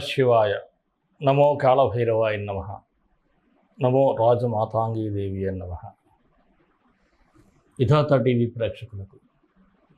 శివాయ. నమో కాళభైరవాయ నమః. నమో రాజమాతాంగీదేవి నమః. విధాత టీవీ ప్రేక్షకులకు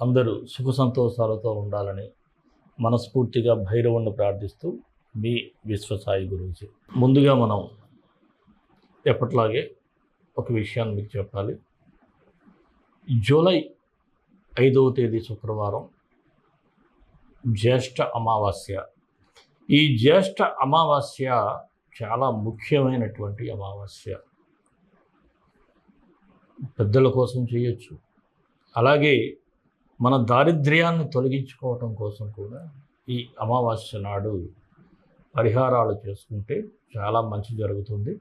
అందరూ సుఖ సంతోషాలతో ఉండాలని మనస్ఫూర్తిగా భైరవుణ్ణి ప్రార్థిస్తూ మీ విశ్వసాయి గురించి. ముందుగా మనం ఎప్పట్లాగే ఒక విషయాన్ని మీకు చెప్పాలి. జూలై 5వ తేదీ శుక్రవారం జ్యేష్ఠ అమావాస్య. ఈ జ్యేష్ఠ అమావాస్య చాలా ముఖ్యమైనటువంటి అమావాస్య. పెద్దల కోసం చేయొచ్చు, అలాగే మన దారిద్ర్యాన్ని తొలగించుకోవటం కోసం కూడా ఈ అమావాస్య నాడు పరిహారాలు చేసుకుంటే చాలా మంచి జరుగుతుంది.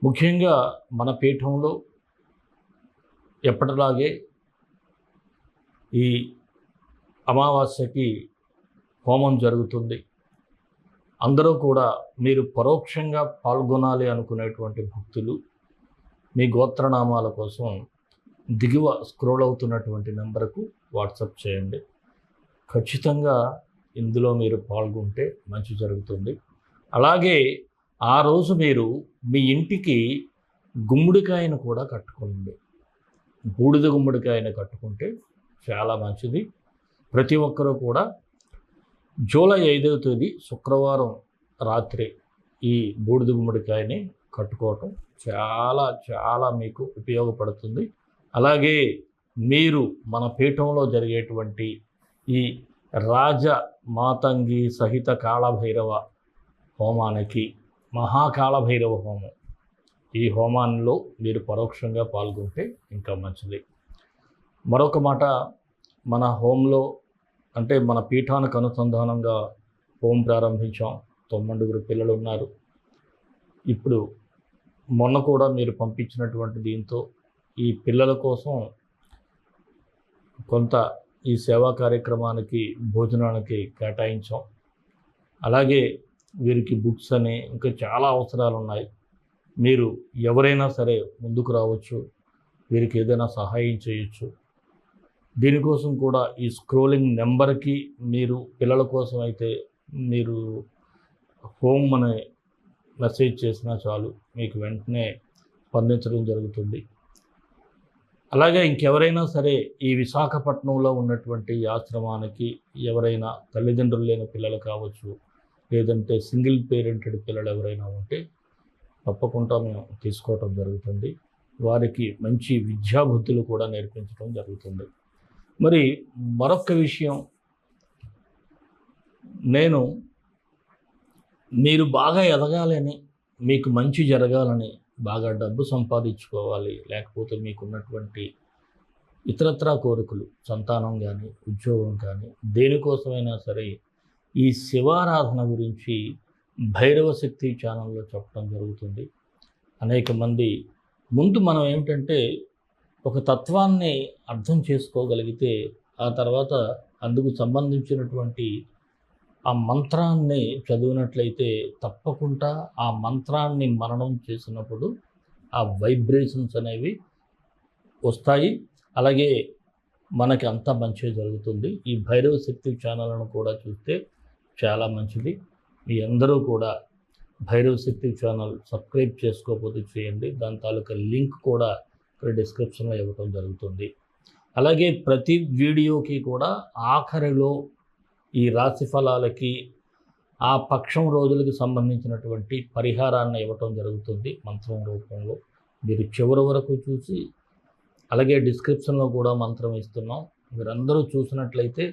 ముఖ్యంగా మన పీఠంలో ఎప్పటిలాగే ఈ అమావాస్యకి హోమం జరుగుతుంది. అందరూ కూడా మీరు పరోక్షంగా పాల్గొనాలి అనుకునేటువంటి భక్తులు మీ గోత్రనామాల కోసం దిగువ స్క్రోల్ అవుతున్నటువంటి నెంబర్కు వాట్సాప్ చేయండి. ఖచ్చితంగా ఇందులో మీరు పాల్గొంటే మంచి జరుగుతుంది. అలాగే ఆ రోజు మీరు మీ ఇంటికి గుమ్మడికాయను కూడా కట్టుకోండి. బూడిద గుమ్మడికాయను కట్టుకుంటే చాలా మంచిది. ప్రతి ఒక్కరూ కూడా జూలై 5వ తేదీ శుక్రవారం రాత్రి ఈ బూడిద గుమ్మడికాయని కట్టుకోవటం చాలా చాలా మీకు ఉపయోగపడుతుంది. అలాగే మీరు మన పీఠంలో జరిగేటువంటి ఈ రాజ మాతంగి సహిత కాళభైరవ హోమానికి, మహాకాళభైరవ హోమం, ఈ హోమాల్లో మీరు పరోక్షంగా పాల్గొంటే ఇంకా మంచిది. మరొక మాట, మన హోంలో అంటే మన పీఠానికి అనుసంధానంగా హోం ప్రారంభించాం. 9 పిల్లలు ఉన్నారు. ఇప్పుడు మొన్న కూడా మీరు పంపించినటువంటి దీంతో ఈ పిల్లల కోసం కొంత ఈ సేవా కార్యక్రమానికి భోజనానికి కేటాయించాం. అలాగే వీరికి బుక్స్ అని ఇంకా చాలా అవసరాలు ఉన్నాయి. మీరు ఎవరైనా సరే ముందుకు రావచ్చు, వీరికి ఏదైనా సహాయం చేయొచ్చు. దీనికోసం కూడా ఈ స్క్రోలింగ్ నెంబర్కి మీరు పిల్లల కోసం అయితే మీరు హోమ్ అనే మెసేజ్ చేసినా చాలు, మీకు వెంటనే స్పందించడం జరుగుతుంది. అలాగే ఇంకెవరైనా సరే ఈ విశాఖపట్నంలో ఉన్నటువంటి ఆశ్రమానికి ఎవరైనా తల్లిదండ్రులు లేని పిల్లలు కావచ్చు, లేదంటే సింగిల్ పేరెంటెడ్ పిల్లలు ఎవరైనా ఉంటే తప్పకుండా మేము తీసుకోవటం జరుగుతుంది. వారికి మంచి విద్యాబుద్ధులు కూడా నేర్పించడం జరుగుతుంది. మరి మరొక విషయం, నేను మీరు బాగా ఎదగాలని, మీకు మంచి జరగాలని, బాగా డబ్బు సంపాదించుకోవాలి, లేకపోతే మీకున్నటువంటి ఇతరత్రా కోరికలు, సంతానం కానీ ఉద్యోగం కానీ దేనికోసమైనా సరే ఈ శివారాధన గురించి భైరవ శక్తి ఛానల్లో చెప్పడం జరుగుతుంది. అనేక మంది ముందు మనం ఏమిటంటే ఒక తత్వాన్ని అర్థం చేసుకోగలిగితే ఆ తర్వాత అందుకు సంబంధించినటువంటి ఆ మంత్రాన్ని చదివినట్లయితే తప్పకుండా ఆ మంత్రాన్ని మననం చేసినప్పుడు ఆ వైబ్రేషన్స్ అనేవి వస్తాయి. అలాగే మనకి అంతా మంచిగా జరుగుతుంది. ఈ భైరవ శక్తి ఛానల్ను కూడా చూస్తే చాలా మంచిది. మీ అందరూ కూడా భైరవ శక్తి ఛానల్ సబ్స్క్రైబ్ చేసుకోకపోతే చేయండి. దాని తాలూకా లింక్ కూడా ఇక్కడ డిస్క్రిప్షన్లో ఇవ్వటం జరుగుతుంది. అలాగే ప్రతి వీడియోకి కూడా ఆఖరిలో ఈ రాశి ఫలాలకి ఆ పక్షం రోజులకి సంబంధించినటువంటి పరిహారాన్ని ఇవ్వటం జరుగుతుంది మంత్రం రూపంలో. మీరు చివరి వరకు చూసి, అలాగే డిస్క్రిప్షన్లో కూడా మంత్రం ఇస్తున్నాం. మీరందరూ చూసినట్లయితే,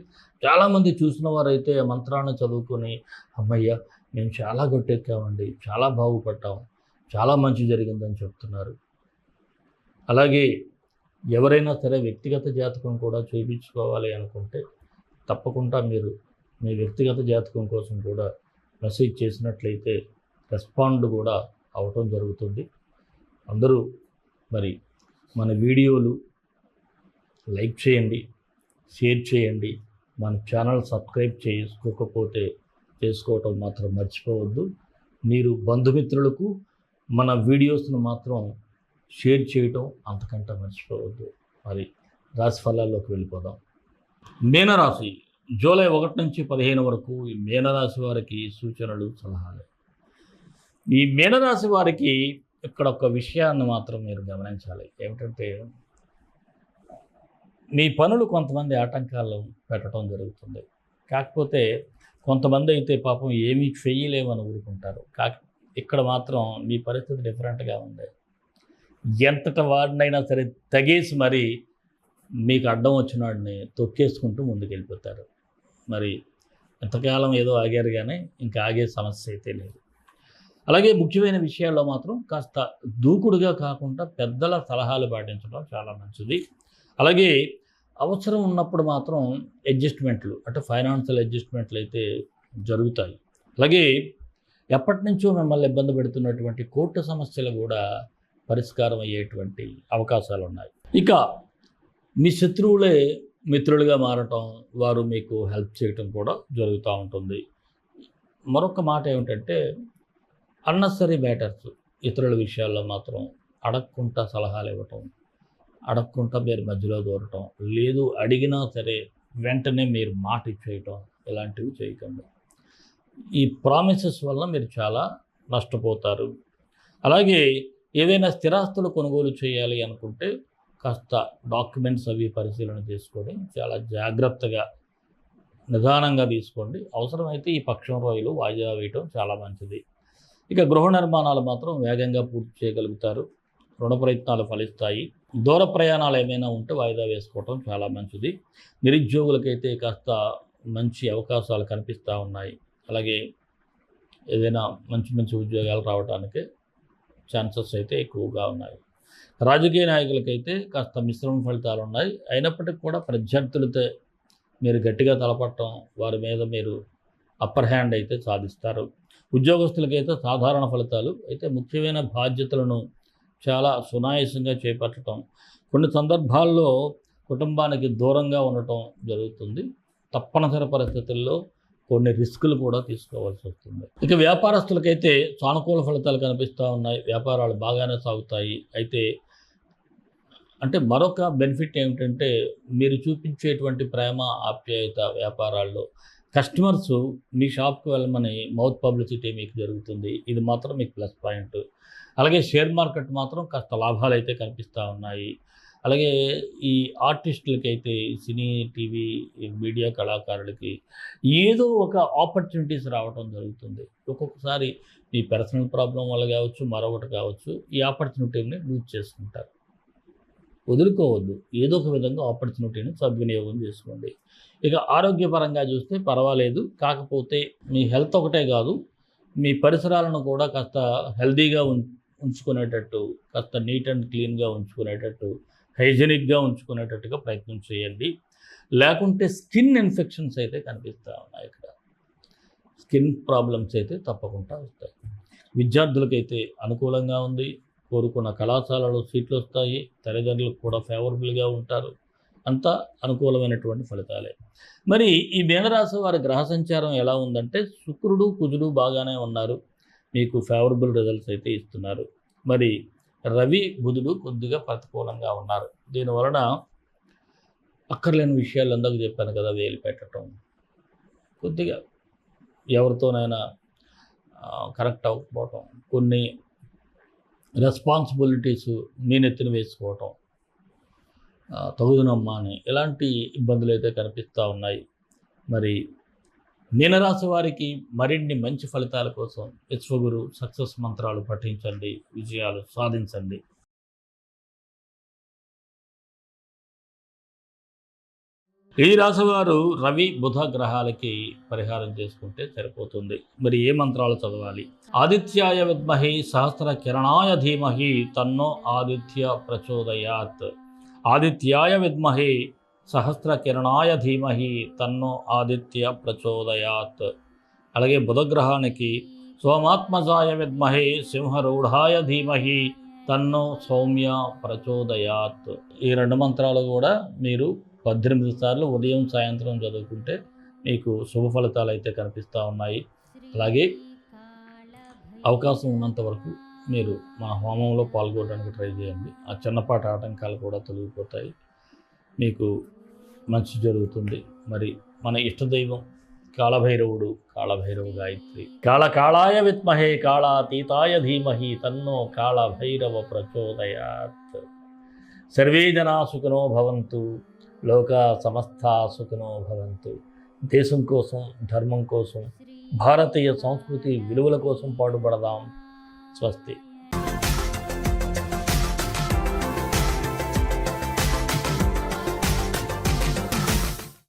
చాలామంది చూసిన వారైతే ఆ మంత్రాన్ని చదువుకొని అమ్మయ్య మేము చాలా గట్టెక్కామండి, చాలా బాగుపడ్డాం, చాలా మంచి జరిగిందని చెప్తున్నారు. అలాగే ఎవరైనా సరే వ్యక్తిగత జాతకం కూడా చూపించుకోవాలి అనుకుంటే తప్పకుండా మీరు మీ వ్యక్తిగత జాతకం కోసం కూడా మెసేజ్ చేసినట్లయితే రెస్పాండ్ కూడా అవటం జరుగుతుంది. అందరూ మరి మన వీడియోలు లైక్ చేయండి, షేర్ చేయండి. మన ఛానల్ సబ్స్క్రైబ్ చేసుకోకపోతే చేసుకోవటం మాత్రం మర్చిపోవద్దు. మీరు బంధుమిత్రులకు మన వీడియోస్ను మాత్రం షేర్ చేయటం అంతకంటే మర్చిపోవద్దు. మరి రాశి ఫలాల్లోకి వెళ్ళిపోదాం. మీనరాశి జూలై 1 నుంచి 15 వరకు ఈ మీనరాశి వారికి సూచనలు, సలహాలు. ఈ మీనరాశి వారికి ఇక్కడ ఒక విషయాన్ని మాత్రం మీరు గమనించాలి. ఏమిటంటే, మీ పనులు కొంతమంది ఆటంకాలు పెట్టడం జరుగుతుంది. కాకపోతే కొంతమంది అయితే పాపం ఏమీ చేయలేమని ఊరుకుంటారు. ఇక్కడ మాత్రం మీ పరిస్థితి డిఫరెంట్‌గా ఉంది. ఎంతట వాడినైనా సరే తెగేసి మరి మీకు అడ్డం వచ్చిన వాడిని తొక్కేసుకుంటూ ముందుకెళ్ళిపోతారు. మరి ఎంతకాలం ఏదో ఆగారు గానీ, ఇంకా ఆగే సమస్య అయితే లేదు. అలాగే ముఖ్యమైన విషయాల్లో మాత్రం కాస్త దూకుడుగా కాకుండా పెద్దల సలహాలు పాటించడం చాలా మంచిది. అలాగే అవసరం ఉన్నప్పుడు మాత్రం అడ్జస్ట్‌మెంట్లు అంటే ఫైనాన్షియల్ అడ్జస్ట్‌మెంట్లు అయితే జరుగుతాయి. అలాగే ఎప్పటినుంచో మిమ్మల్ని ఇబ్బంది పెడుతున్నటువంటి కోర్టు సమస్యలు కూడా పరిష్కారం అయ్యేటువంటి అవకాశాలున్నాయి. ఇక మీ శత్రువులే మిత్రులుగా మారటం, వారు మీకు హెల్ప్ చేయటం కూడా జరుగుతూ ఉంటుంది. మరొక మాట ఏమిటంటే, అన్నెసరీ మ్యాటర్స్ ఇతరుల విషయాల్లో మాత్రం అడగకుండా సలహాలు ఇవ్వటం, అడగకుండా మీరు మధ్యలో దూరటం, లేదు అడిగినా సరే వెంటనే మీరు మాట ఇచ్చేయటం, ఇలాంటివి చేయకండి. ఈ ప్రామిసెస్ వల్ల మీరు చాలా నష్టపోతారు. అలాగే ఏదైనా స్థిరాస్తులు కొనుగోలు చేయాలి అనుకుంటే కాస్త డాక్యుమెంట్స్ అవి పరిశీలన చేసుకొని చాలా జాగ్రత్తగా నిదానంగా తీసుకోండి. అవసరమైతే ఈ పక్షం రోజులు వాయిదా వేయటం చాలా మంచిది. ఇక గృహ నిర్మాణాలు మాత్రం వేగంగా పూర్తి చేయగలుగుతారు. రుణ ప్రయత్నాలు ఫలిస్తాయి. దూర ప్రయాణాలు ఏమైనా ఉంటే వాయిదా వేసుకోవటం చాలా మంచిది. నిరుద్యోగులకైతే కాస్త మంచి అవకాశాలు కనిపిస్తూ ఉన్నాయి. అలాగే ఏదైనా మంచి మంచి ఉద్యోగాలు రావడానికి ఛాన్సెస్ అయితే ఎక్కువగా ఉన్నాయి. రాజకీయ నాయకులకైతే కాస్త మిశ్రమ ఫలితాలు ఉన్నాయి. అయినప్పటికీ కూడా ప్రత్యర్థులతో మీరు గట్టిగా తలపడటం, వారి మీద మీరు అప్పర్ హ్యాండ్ అయితే సాధిస్తారు. ఉద్యోగస్తులకైతే సాధారణ ఫలితాలు అయితే ముఖ్యమైన బాధ్యతలను చాలా సునాయాసంగా చేపట్టడం, కొన్ని సందర్భాల్లో కుటుంబానికి దూరంగా ఉండటం జరుగుతుంది. తప్పనిసరి పరిస్థితుల్లో కొన్ని రిస్కులు కూడా తీసుకోవాల్సి వస్తుంది. ఇక వ్యాపారస్తులకైతే సానుకూల ఫలితాలు కనిపిస్తూ ఉన్నాయి. వ్యాపారాలు బాగానే సాగుతాయి. అయితే అంటే మరొక బెనిఫిట్ ఏమిటంటే, మీరు చూపించేటువంటి ప్రేమ, ఆప్యాయత వ్యాపారాల్లో కస్టమర్స్ మీ షాప్‌కి వెళ్ళమని మౌత్ పబ్లిసిటీ మీకు జరుగుతుంది. ఇది మాత్రం మీకు ప్లస్ పాయింట్. అలాగే షేర్ మార్కెట్ మాత్రం కాస్త లాభాలైతే కనిపిస్తూ ఉన్నాయి. అలాగే ఈ ఆర్టిస్టులకైతే సినీ, టీవీ, మీడియా కళాకారులకి ఏదో ఒక ఆపర్చునిటీస్ రావడం జరుగుతుంది. ఒక్కొక్కసారి మీ పర్సనల్ ప్రాబ్లం వల్ల కావచ్చు, మరొకటి కావచ్చు, ఈ ఆపర్చునిటీని లూజ్ చేసుకుంటారు. వదులుకోవద్దు. ఏదో ఒక విధంగా ఆపర్చునిటీని సద్వినియోగం చేసుకోండి. ఇక ఆరోగ్యపరంగా చూస్తే పర్వాలేదు. కాకపోతే మీ హెల్త్ ఒకటే కాదు, మీ పరిసరాలను కూడా కాస్త హెల్తీగా ఉంచుకునేటట్టు, కాస్త నీట్ అండ్ క్లీన్‌గా ఉంచుకునేటట్టు, హైజీనిక్‌గా ఉంచుకునేటట్టుగా ప్రయత్నం చేయండి. లేకుంటే స్కిన్ ఇన్ఫెక్షన్స్ అయితే కనిపిస్తూ ఉన్నాయి ఇక్కడ. స్కిన్ ప్రాబ్లమ్స్ అయితే తప్పకుండా వస్తాయి. విద్యార్థులకైతే అనుకూలంగా ఉంది. కోరుకున్న కళాశాలలో సీట్లు వస్తాయి. తల్లిదండ్రులకు కూడా ఫేవరబుల్‌గా ఉంటారు. అంతా అనుకూలమైనటువంటి ఫలితాలే. మరి ఈ మీనరాశి వారి గ్రహ సంచారం ఎలా ఉందంటే, శుక్రుడు, కుజుడు బాగానే ఉన్నారు. మీకు ఫేవరబుల్ రిజల్ట్స్ అయితే ఇస్తున్నారు. మరి రవి, బుధుడు కొద్దిగా ప్రతికూలంగా ఉన్నారు. దీనివలన అక్కర్లేని విషయాలు ఇందాక చెప్పాను కదా, వేలు పెట్టడం, కొద్దిగా ఎవరితోనైనా కరెక్ట్ అవ్వకపోవటం, కొన్ని రెస్పాన్సిబిలిటీస్ మీ నెత్తిన వేసుకోవటం, తగుదనమ్మా అని ఇలాంటి ఇబ్బందులు అయితే కనిపిస్తూ ఉన్నాయి. మరి మీనరాశి వారికి మరిన్ని మంచి ఫలితాల కోసం విశ్వగురు సక్సెస్ మంత్రాలు పఠించండి, విజయాలు సాధించండి. ఈ రాశివారు రవి, బుధ గ్రహాలకి పరిహారం చేసుకుంటే సరిపోతుంది. మరి ఏ మంత్రాలు చదవాలి? ఆదిత్యాయ విద్మహి సహస్ర కిరణాయ ధీమహి తన్నో ఆదిత్య ప్రచోదయాత్. ఆదిత్యాయ విద్మహి సహస్ర కిరణాయ ధీమహి తన్నో ఆదిత్య ప్రచోదయాత్. అలాగే బుధగ్రహానికి సోమాత్మజాయ విద్మహి సింహరూఢాయ ధీమహి తన్నో సౌమ్య ప్రచోదయాత్. ఈ రెండు మంత్రాలు కూడా మీరు 18 సార్లు ఉదయం, సాయంత్రం చదువుకుంటే మీకు శుభ ఫలితాలు అయితే కనిపిస్తూ ఉన్నాయి. అలాగే అవకాశం ఉన్నంత వరకు మీరు మా హోమంలో పాల్గొనడానికి ట్రై చేయండి. ఆ చిన్నపాటి ఆటంకాలు కూడా తొలగిపోతాయి. మీకు మంచి జరుగుతుంది. మరి మన ఇష్టదైవం కాళభైరవుడు, కాళభైరవ గాయత్రి. కాళకాళాయ విద్మహే కాళాతీతాయ ధీమహి తన్నో కాళభైరవ ప్రచోదయాత్. సర్వే జనా సుఖినో భవంతు, లోకా సమస్తా సుఖినో భవంతు. దేశం కోసం, ధర్మం కోసం, భారతీయ సంస్కృతి విలువల కోసం పాటుపడదాం. స్వస్తి.